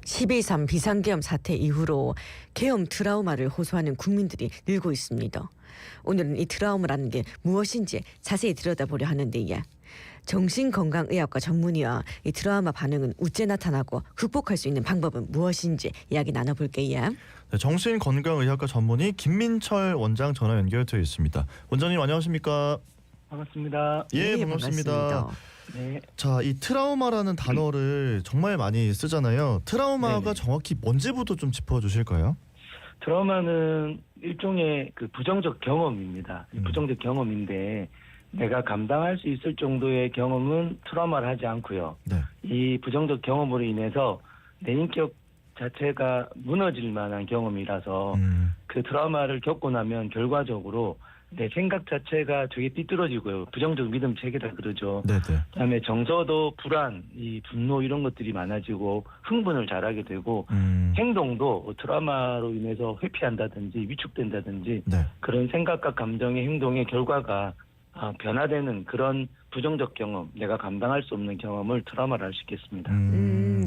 12.3 비상계엄 사태 이후로 계엄 트라우마를 호소하는 국민들이 늘고 있습니다. 오늘은 이 트라우마라는 게 무엇인지 자세히 들여다보려 하는데요. 정신건강의학과 전문의와 이 트라우마 반응은 어째 나타나고 극복할 수 있는 방법은 무엇인지 이야기 나눠볼게요. 네, 정신건강의학과 전문의 김민철 원장 전화 연결되어 있습니다. 원장님 안녕하십니까? 반갑습니다. 예, 네, 반갑습니다. 네. 자, 이 트라우마라는 단어를 정말 많이 쓰잖아요. 트라우마가 네네. 정확히 뭔지부터 좀 짚어주실까요? 트라우마는 일종의 그 부정적 경험입니다. 부정적 경험인데 내가 감당할 수 있을 정도의 경험은 트라우마를 하지 않고요. 네. 이 부정적 경험으로 인해서 내 인격 자체가 무너질 만한 경험이라서 그 트라우마를 겪고 나면 결과적으로 내 생각 자체가 되게 삐뚤어지고요. 부정적 믿음 체계다 그러죠. 네네. 그다음에 정서도 불안, 이 분노 이런 것들이 많아지고 흥분을 잘하게 되고 행동도 트라우마로 인해서 회피한다든지 위축된다든지 네. 그런 생각과 감정의 행동의 결과가 변화되는 그런 부정적 경험, 내가 감당할 수 없는 경험을 트라우마를 할 수 있겠습니다.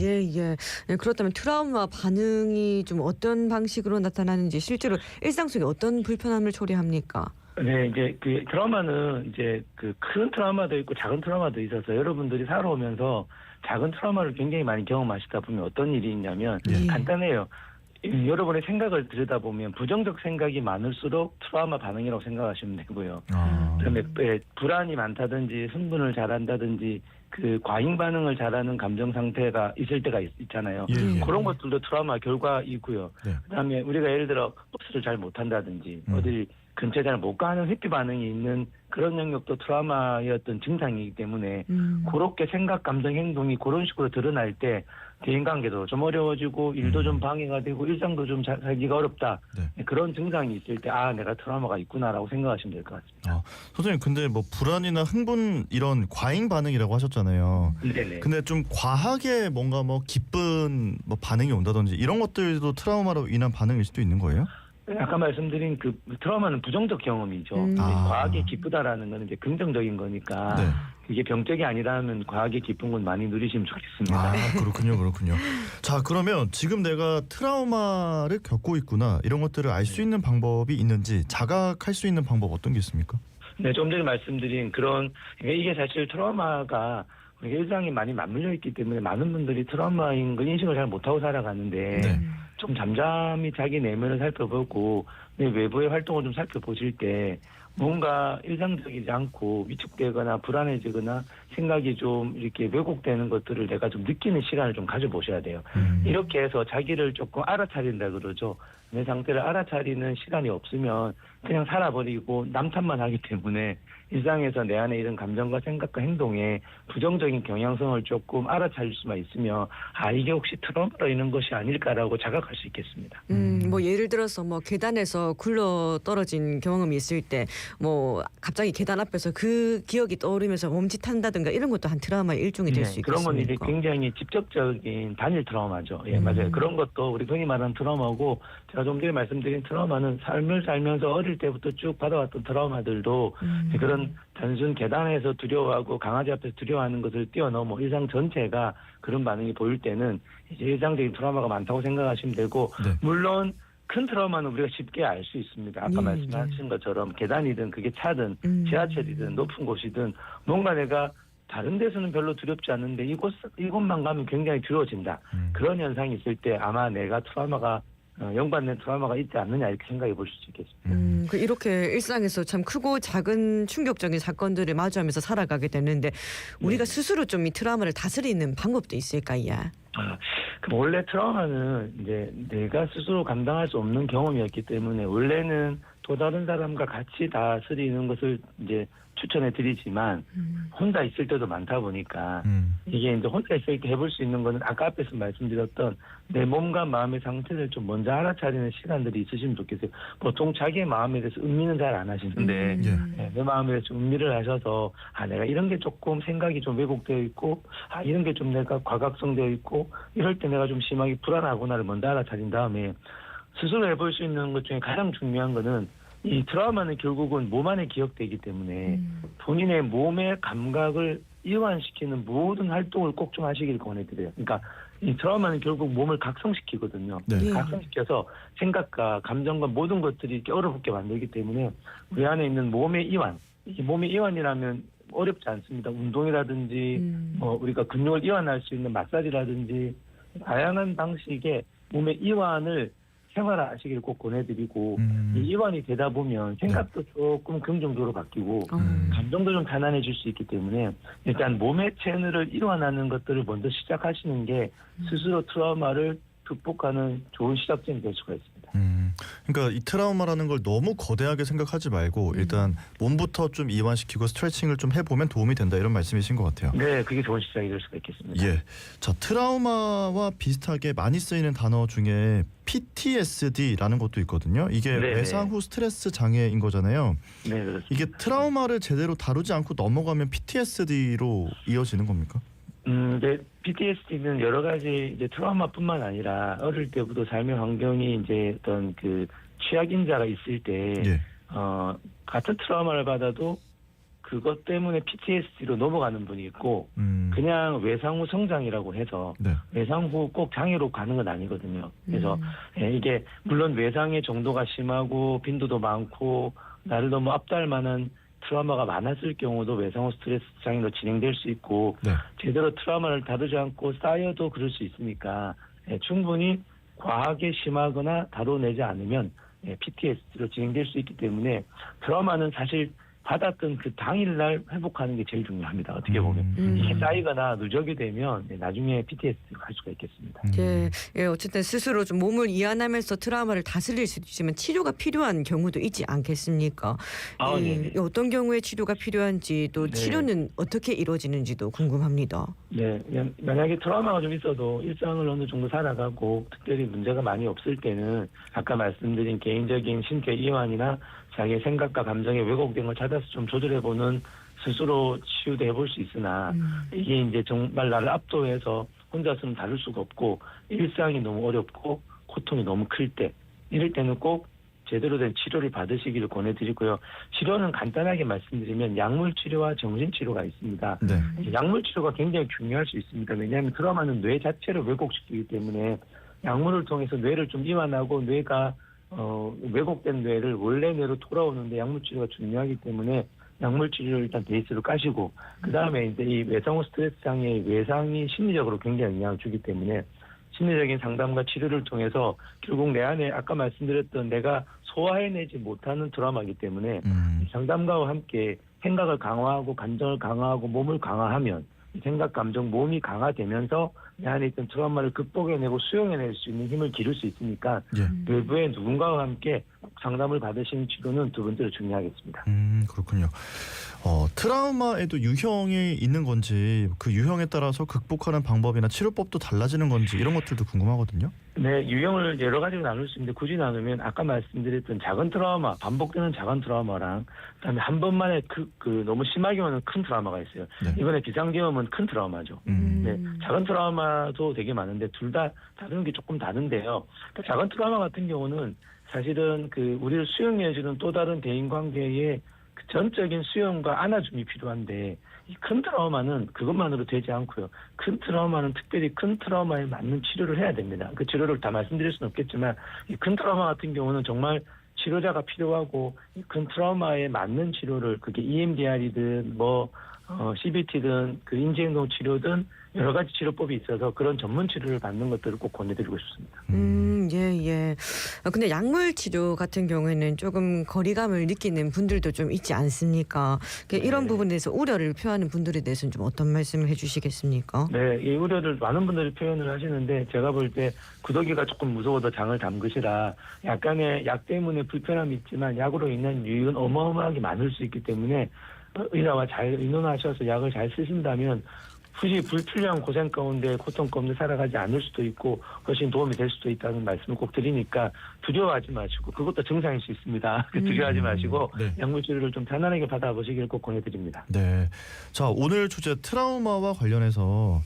예. 네, 그렇다면 트라우마 반응이 좀 어떤 방식으로 나타나는지 실제로 일상 속에 어떤 불편함을 초래합니까? 네, 이제 그 트라우마는 이제 그 큰 트라우마도 있고 작은 트라우마도 있어서 여러분들이 살아오면서 작은 트라우마를 굉장히 많이 경험하시다 보면 어떤 일이 있냐면 예. 간단해요. 여러분의 생각을 들여다보면 부정적 생각이 많을수록 트라우마 반응이라고 생각하시면 되고요. 그다음에 불안이 많다든지 흥분을 잘한다든지 그 과잉 반응을 잘하는 감정 상태가 있을 때가 있잖아요. 예. 그런 것들도 트라우마 결과이고요. 네. 그다음에 우리가 예를 들어 버스를 잘 못한다든지 어디 근처에 잘 못 가는 회피 반응이 있는 그런 영역도 트라우마의 어떤 증상이기 때문에 그렇게 생각, 감정, 행동이 그런 식으로 드러날 때 대인관계도 좀 어려워지고 일도 좀 방해가 되고 일상도 좀 살기가 어렵다. 네. 그런 증상이 있을 때 내가 트라우마가 있구나라고 생각하시면 될 것 같습니다. 선생님 근데 뭐 불안이나 흥분 이런 과잉 반응이라고 하셨잖아요. 네네. 근데 좀 과하게 뭔가 뭐 기쁜 뭐 반응이 온다든지 이런 것들도 트라우마로 인한 반응일 수도 있는 거예요? 아까 말씀드린 그 트라우마는 부정적 경험이죠. 과하게 기쁘다라는 건 이제 긍정적인 거니까 네. 이게 병적이 아니라면 과하게 기쁜 건 많이 누리시면 좋겠습니다. 그렇군요. 자, 그러면 지금 내가 트라우마를 겪고 있구나 이런 것들을 알 수 있는 방법이 있는지 자각할 수 있는 방법 어떤 게 있습니까? 네, 좀 전에 말씀드린 그런 이게 사실 트라우마가 우리가 일상에 많이 맞물려 있기 때문에 많은 분들이 트라우마인 걸 인식을 잘 못하고 살아가는데 네. 좀 잠잠히 자기 내면을 살펴보고 내 외부의 활동을 좀 살펴보실 때 뭔가 일상적이지 않고 위축되거나 불안해지거나 생각이 좀 이렇게 왜곡되는 것들을 내가 좀 느끼는 시간을 좀 가져보셔야 돼요. 이렇게 해서 자기를 조금 알아차린다 그러죠. 내 상태를 알아차리는 시간이 없으면 그냥 살아버리고 남탓만 하기 때문에 일상에서 내 안에 이런 감정과 생각과 행동에 부정적인 경향성을 조금 알아차릴 수만 있으면 이게 혹시 트라우마로 있는 것이 아닐까라고 자각할 수 있겠습니다. 뭐 예를 들어서 뭐 계단에서 굴러 떨어진 경험이 있을 때 뭐 갑자기 계단 앞에서 그 기억이 떠오르면서 멈칫한다든가 이런 것도 한 트라우마의 일종이 될 수 그런 건 이제 있겠습니까? 굉장히 직접적인 단일 트라우마죠. 예, 맞아요. 그런 것도 우리 흔히 말하는 트라우마고 제가 좀 전에 말씀드린 트라우마는 삶을 살면서 어릴 때부터 쭉 받아왔던 트라우마들도 그런 단순 계단에서 두려워하고 강아지 앞에서 두려워하는 것을 뛰어넘어 일상 전체가 그런 반응이 보일 때는 이제 일상적인 트라우마가 많다고 생각하시면 되고 네. 물론 큰 트라우마는 우리가 쉽게 알 수 있습니다. 아까 말씀하신 것처럼 계단이든 그게 차든 지하철이든 높은 곳이든 뭔가 내가 다른 데서는 별로 두렵지 않은데 이곳만 가면 굉장히 두려워진다. 그런 현상이 있을 때 아마 내가 트라우마가 연관된 트라우마가 있지 않느냐 이렇게 생각해 보실 수 있겠습니다. 이렇게 일상에서 참 크고 작은 충격적인 사건들을 마주하면서 살아가게 되는데 우리가 스스로 좀 이 트라우마를 다스리는 방법도 있을까요? 그럼 원래 트라우마는 이제 내가 스스로 감당할 수 없는 경험이었기 때문에 원래는 또 다른 사람과 같이 다스리는 것을 이제 추천해 드리지만 혼자 있을 때도 많다 보니까 이게 이제 혼자 있을 때 해볼 수 있는 거는 아까 앞에서 말씀드렸던 내 몸과 마음의 상태를 좀 먼저 알아차리는 시간들이 있으시면 좋겠어요. 보통 자기의 마음에 대해서 음미는 잘 안 하시는데 내 마음에 대해서 음미를 하셔서 내가 이런 게 조금 생각이 좀 왜곡되어 있고 이런 게 좀 내가 과각성되어 있고 이럴 때 내가 좀 심하게 불안하구나를 먼저 알아차린 다음에 스스로 해볼 수 있는 것 중에 가장 중요한 거는 이 트라우마는 결국은 몸 안에 기억되기 때문에 본인의 몸의 감각을 이완시키는 모든 활동을 꼭 좀 하시길 권해드려요. 그러니까 이 트라우마는 결국 몸을 각성시키거든요. 네. 예. 각성시켜서 생각과 감정과 모든 것들이 이렇게 얼어붙게 만들기 때문에 우리 안에 있는 몸의 이완, 이 몸의 이완이라면 어렵지 않습니다. 운동이라든지 우리가 근육을 이완할 수 있는 마사지라든지 다양한 방식의 몸의 이완을 생활하시길 꼭 권해드리고 이 이완이 되다 보면 생각도 조금 긍정적으로 바뀌고 감정도 좀 편안해질 수 있기 때문에 일단 몸의 채널을 이완하는 것들을 먼저 시작하시는 게 스스로 트라우마를 극복하는 좋은 시작점이 될 수가 있습니다. 그러니까 이 트라우마라는 걸 너무 거대하게 생각하지 말고 일단 몸부터 좀 이완시키고 스트레칭을 좀 해보면 도움이 된다 이런 말씀이신 것 같아요. 네, 그게 좋은 시작이 될 수가 있겠습니다. 예, 자 트라우마와 비슷하게 많이 쓰이는 단어 중에 PTSD라는 것도 있거든요. 이게 네네. 외상 후 스트레스 장애인 거잖아요. 네, 그렇습니다. 이게 트라우마를 제대로 다루지 않고 넘어가면 PTSD로 이어지는 겁니까? 이제 PTSD는 여러 가지 이제 트라우마뿐만 아니라 어릴 때부터 삶의 환경이 이제 어떤 그 취약인자가 있을 때 예. 같은 트라우마를 받아도 그것 때문에 PTSD로 넘어가는 분이 있고 그냥 외상 후 성장이라고 해서 네. 외상 후 꼭 장애로 가는 건 아니거든요. 그래서 이게 물론 외상의 정도가 심하고 빈도도 많고 나를 너무 압도할 만한 트라우마가 많았을 경우도 외상 후 스트레스 장애로 진행될 수 있고 네. 제대로 트라우마를 다루지 않고 쌓여도 그럴 수 있으니까 충분히 과하게 심하거나 다뤄내지 않으면 PTSD로 진행될 수 있기 때문에 트라우마는 사실 받았던 그 당일날 회복하는 게 제일 중요합니다. 어떻게 보면 이게 쌓이거나 누적이 되면 나중에 PTSD로 갈 수가 있겠습니다. 예, 어쨌든 스스로 좀 몸을 이완하면서 트라우마를 다스릴 수 있지만 치료가 필요한 경우도 있지 않겠습니까? 아, 네. 어떤 경우에 치료가 필요한지 또 네. 치료는 어떻게 이루어지는지도 궁금합니다. 네, 만약에 트라우마가 좀 있어도 일상을 어느 정도 살아가고 특별히 문제가 많이 없을 때는 아까 말씀드린 개인적인 신체 이완이나 자기의 생각과 감정의 왜곡된 걸 찾아서 좀 조절해보는 스스로 치유도 해볼 수 있으나 이게 이제 정말 나를 압도해서 혼자서는 다룰 수가 없고 일상이 너무 어렵고 고통이 너무 클 때 이럴 때는 꼭 제대로 된 치료를 받으시기를 권해드리고요. 치료는 간단하게 말씀드리면 약물 치료와 정신 치료가 있습니다. 네. 약물 치료가 굉장히 중요할 수 있습니다. 왜냐하면 트라우마는 뇌 자체를 왜곡시키기 때문에 약물을 통해서 뇌를 좀 이완하고 뇌가 왜곡된 뇌를 원래 뇌로 돌아오는데 약물 치료가 중요하기 때문에 약물 치료를 일단 베이스로 까시고 그 다음에 이제 이 외상 후 스트레스 장애의 외상이 심리적으로 굉장히 영향을 주기 때문에 심리적인 상담과 치료를 통해서 결국 내 안에 아까 말씀드렸던 내가 소화해내지 못하는 트라우마이기 때문에 상담가와 함께 생각을 강화하고 감정을 강화하고 몸을 강화하면 생각, 감정, 몸이 강화되면서 내 안에 있던 트라우마를 극복해내고 수용해낼 수 있는 힘을 기를 수 있으니까 예. 외부의 누군가와 함께 상담을 받으시는 치료는 두 번째로 중요하겠습니다. 그렇군요. 트라우마에도 유형이 있는 건지 그 유형에 따라서 극복하는 방법이나 치료법도 달라지는 건지 이런 것들도 궁금하거든요. 네, 유형을 여러 가지로 나눌 수 있는데 굳이 나누면 아까 말씀드렸던 작은 트라우마, 반복되는 작은 트라우마랑 그다음에 한 번만에 그 너무 심하게 오는 큰 트라우마가 있어요. 네. 이번에 비상계엄은 큰 트라우마죠. 네, 작은 트라우마도 되게 많은데 둘 다 다루는 게 조금 다른데요. 그러니까 작은 트라우마 같은 경우는 사실은 그 우리를 수용해주는 또 다른 대인관계의 그 전적인 수용과 안아줌이 필요한데 이 큰 트라우마는 그것만으로 되지 않고요. 큰 트라우마는 특별히 큰 트라우마에 맞는 치료를 해야 됩니다. 그 치료를 다 말씀드릴 수는 없겠지만 이 큰 트라우마 같은 경우는 정말 치료자가 필요하고 이 큰 트라우마에 맞는 치료를 그게 EMDR이든 CBT든 그 인지행동 치료든 여러 가지 치료법이 있어서 그런 전문 치료를 받는 것들을 꼭 권해드리고 싶습니다. 예. 근데 약물 치료 같은 경우에는 조금 거리감을 느끼는 분들도 좀 있지 않습니까? 이런 네. 부분에 대해서 우려를 표하는 분들에 대해서는 좀 어떤 말씀을 해주시겠습니까? 네, 이 우려를 많은 분들이 표현을 하시는데 제가 볼 때 구더기가 조금 무서워도 장을 담그시라. 약간의 약 때문에 불편함이 있지만 약으로 인한 유익은 어마어마하게 많을 수 있기 때문에 의사와 잘 의논하셔서 약을 잘 쓰신다면 굳이 불필요한 고생 가운데 고통 가운데 살아가지 않을 수도 있고 훨씬 도움이 될 수도 있다는 말씀을 꼭 드리니까 두려워하지 마시고 그것도 증상일 수 있습니다. 두려워하지 마시고 네. 약물 치료를 좀 편안하게 받아보시길 꼭 권해드립니다. 네. 자, 오늘 주제 트라우마와 관련해서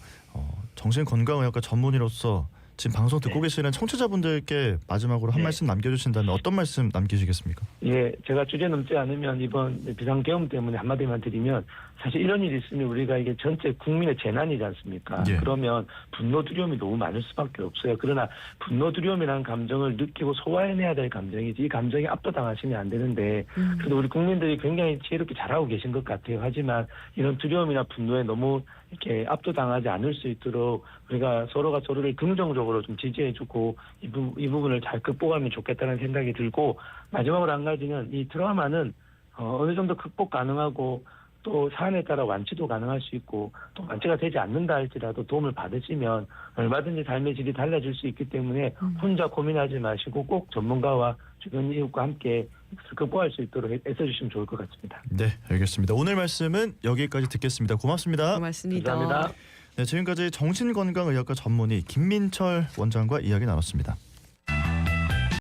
정신건강의학과 전문의로서 지금 방송 듣고 네. 계시는 청취자분들께 마지막으로 한 네. 말씀 남겨주신다면 어떤 말씀 남기시겠습니까? 예, 제가 주제 넘지 않으면 이번 비상계엄 때문에 한마디만 드리면 사실 이런 일이 있으면 우리가 이게 전체 국민의 재난이지 않습니까? 예. 그러면 분노, 두려움이 너무 많을 수밖에 없어요. 그러나 분노, 두려움이라는 감정을 느끼고 소화해내야 될 감정이지 이 감정에 압도당하시면 안 되는데 그래도 우리 국민들이 굉장히 지혜롭게 잘하고 계신 것 같아요. 하지만 이런 두려움이나 분노에 너무 이렇게 압도당하지 않을 수 있도록 우리가 서로가 서로를 긍정적으로 좀 지지해주고 이 부분을 잘 극복하면 좋겠다는 생각이 들고 마지막으로 한 가지는 이 트라우마는 어느 정도 극복 가능하고 또 사안에 따라 완치도 가능할 수 있고 또 완치가 되지 않는다 할지라도 도움을 받으시면 얼마든지 삶의 질이 달라질 수 있기 때문에 혼자 고민하지 마시고 꼭 전문가와 주변 이웃과 함께 극복할 수 있도록 애써주시면 좋을 것 같습니다. 네, 알겠습니다. 오늘 말씀은 여기까지 듣겠습니다. 고맙습니다. 고맙습니다. 감사합니다. 네, 지금까지 정신건강의학과 전문의 김민철 원장과 이야기 나눴습니다.